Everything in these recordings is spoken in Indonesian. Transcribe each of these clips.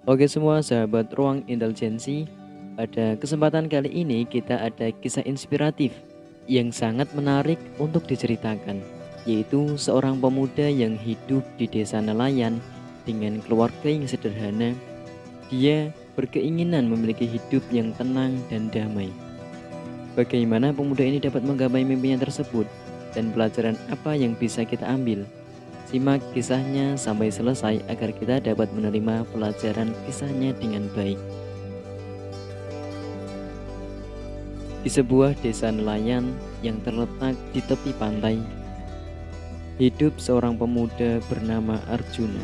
Oke semua sahabat Ruang Intelijensi, pada kesempatan kali ini kita ada kisah inspiratif yang sangat menarik untuk diceritakan, yaitu seorang pemuda yang hidup di desa nelayan dengan keluarga yang sederhana. Dia berkeinginan memiliki hidup yang tenang dan damai. Bagaimana pemuda ini dapat menggapai mimpinya tersebut dan pelajaran apa yang bisa kita ambil? Simak kisahnya sampai selesai agar kita dapat menerima pelajaran kisahnya dengan baik. Di sebuah desa nelayan yang terletak di tepi pantai, hidup seorang pemuda bernama Arjuna.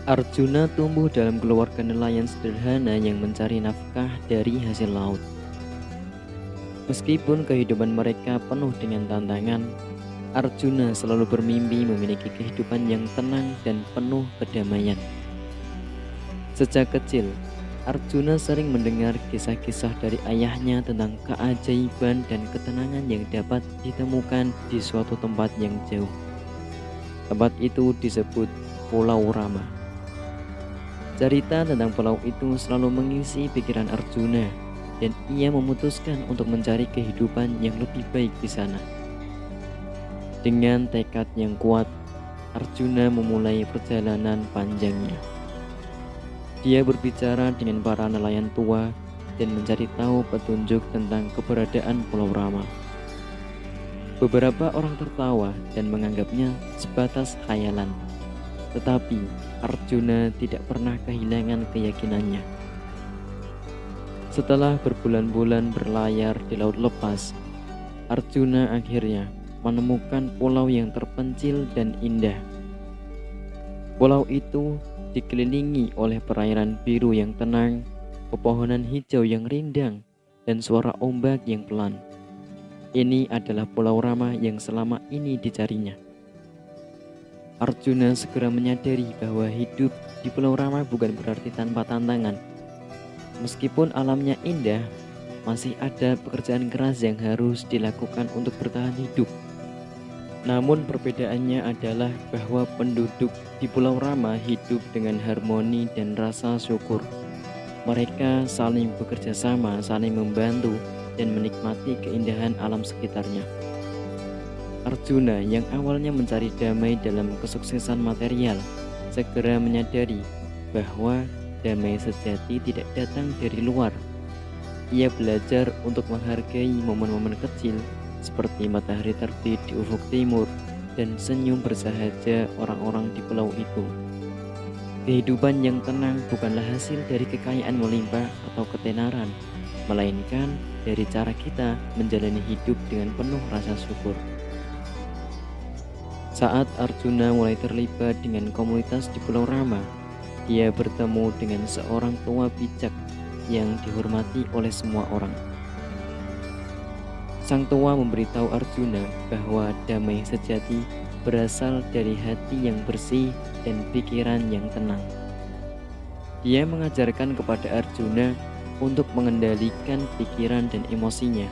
Arjuna tumbuh dalam keluarga nelayan sederhana yang mencari nafkah dari hasil laut. Meskipun kehidupan mereka penuh dengan tantangan, Arjuna selalu bermimpi memiliki kehidupan yang tenang dan penuh kedamaian. Sejak kecil, Arjuna sering mendengar kisah-kisah dari ayahnya tentang keajaiban dan ketenangan yang dapat ditemukan di suatu tempat yang jauh. Tempat itu disebut Pulau Rama. Cerita tentang pulau itu selalu mengisi pikiran Arjuna, dan ia memutuskan untuk mencari kehidupan yang lebih baik di sana. Dengan tekad yang kuat, Arjuna memulai perjalanan panjangnya. Dia berbicara dengan para nelayan tua dan mencari tahu petunjuk tentang keberadaan Pulau Rama. Beberapa orang tertawa dan menganggapnya sebatas khayalan, tetapi Arjuna tidak pernah kehilangan keyakinannya. Setelah berbulan-bulan berlayar di laut lepas, Arjuna akhirnya menemukan pulau yang terpencil dan indah. Pulau itu dikelilingi oleh perairan biru yang tenang, pepohonan hijau yang rindang, dan suara ombak yang pelan. Ini adalah Pulau Rama yang selama ini dicarinya. Arjuna segera menyadari bahwa hidup di Pulau Rama bukan berarti tanpa tantangan. Meskipun alamnya indah, masih ada pekerjaan keras yang harus dilakukan untuk bertahan hidup. Namun perbedaannya adalah bahwa penduduk di Pulau Rama hidup dengan harmoni dan rasa syukur. Mereka saling bekerja sama, saling membantu, dan menikmati keindahan alam sekitarnya. Arjuna yang awalnya mencari damai dalam kesuksesan material, segera menyadari bahwa damai sejati tidak datang dari luar. Ia belajar untuk menghargai momen-momen kecil seperti matahari terbit di ufuk timur dan senyum bersahaja orang-orang di pulau itu. Kehidupan yang tenang bukanlah hasil dari kekayaan melimpah atau ketenaran, melainkan dari cara kita menjalani hidup dengan penuh rasa syukur. Saat Arjuna mulai terlibat dengan komunitas di Pulau Rama, dia bertemu dengan seorang tua bijak yang dihormati oleh semua orang. Sang tua memberitahu Arjuna bahwa damai sejati berasal dari hati yang bersih dan pikiran yang tenang. Dia mengajarkan kepada Arjuna untuk mengendalikan pikiran dan emosinya,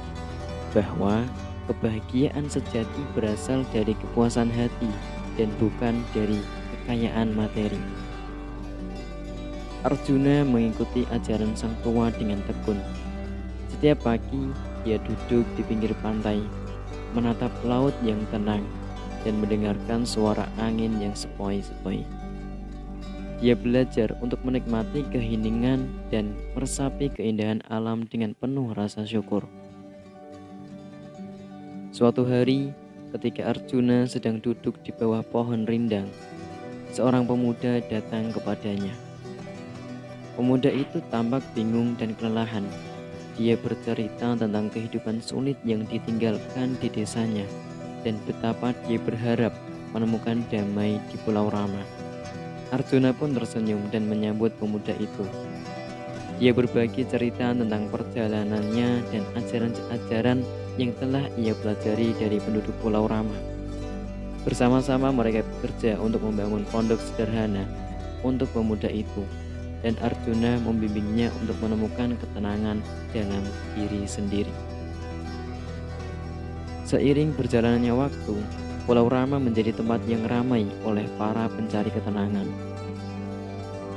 bahwa kebahagiaan sejati berasal dari kepuasan hati dan bukan dari kekayaan materi. Arjuna mengikuti ajaran sang tua dengan tekun. Setiap pagi, dia duduk di pinggir pantai, menatap laut yang tenang, dan mendengarkan suara angin yang sepoi-sepoi. Dia belajar untuk menikmati keheningan dan meresapi keindahan alam dengan penuh rasa syukur. Suatu hari, ketika Arjuna sedang duduk di bawah pohon rindang, seorang pemuda datang kepadanya. Pemuda itu tampak bingung dan kelelahan. Dia bercerita tentang kehidupan sulit yang ditinggalkan di desanya dan betapa dia berharap menemukan damai di Pulau Rama. Arjuna pun tersenyum dan menyambut pemuda itu. Dia berbagi cerita tentang perjalanannya dan ajaran-ajaran yang telah ia pelajari dari penduduk Pulau Rama. Bersama-sama mereka bekerja untuk membangun pondok sederhana untuk pemuda itu, dan Arjuna membimbingnya untuk menemukan ketenangan dalam diri sendiri. Seiring berjalannya waktu, Pulau Rama menjadi tempat yang ramai oleh para pencari ketenangan.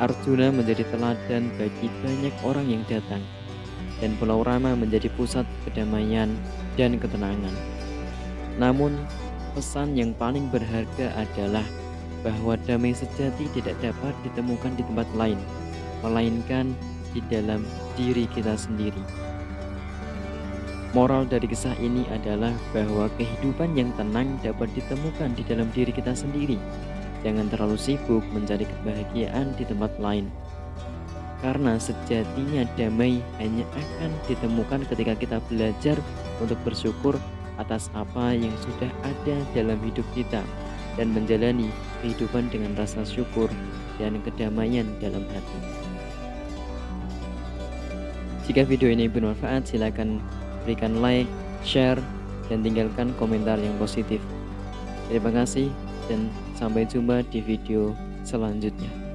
Arjuna menjadi teladan bagi banyak orang yang datang, dan Pulau Rama menjadi pusat kedamaian dan ketenangan. Namun, pesan yang paling berharga adalah bahwa damai sejati tidak dapat ditemukan di tempat lain, melainkan di dalam diri kita sendiri. Moral dari kisah ini adalah bahwa kehidupan yang tenang dapat ditemukan di dalam diri kita sendiri. Jangan terlalu sibuk mencari kebahagiaan di tempat lain. Karena sejatinya damai hanya akan ditemukan ketika kita belajar untuk bersyukur atas apa yang sudah ada dalam hidup kita dan menjalani kehidupan dengan rasa syukur dan kedamaian dalam hati. Jika video ini bermanfaat, silakan berikan like, share, dan tinggalkan komentar yang positif. Terima kasih dan sampai jumpa di video selanjutnya.